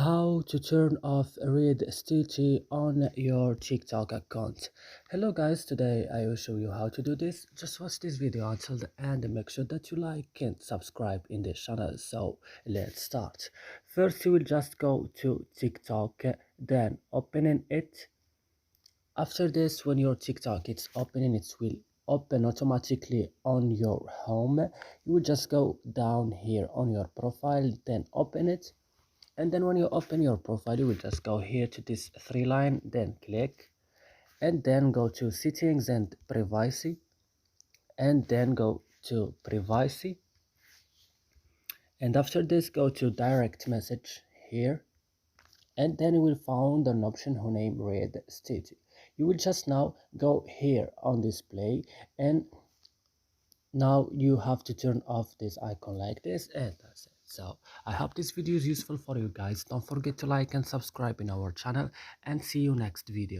How to turn off Read Stitchy on your TikTok account. Hello guys, today I will show you how to do this. Just watch this video until the end and make sure that you like and subscribe in the channel. So let's start. First you will just go to TikTok, then opening it. After this, when your TikTok is opening, it will open automatically on your home. You will just go down here on your profile, then open it. And then when you open your profile, you will just go here to this three line, then click, and then go to settings and privacy, and then go to privacy. And after this, go to direct message here, and then you will find an option who name Read Stitchy. You will just now go here on display, and now you have to turn off this icon like this, and that's it. So I hope this video is useful for you guys. Don't forget to like and subscribe in our channel, and see you next video.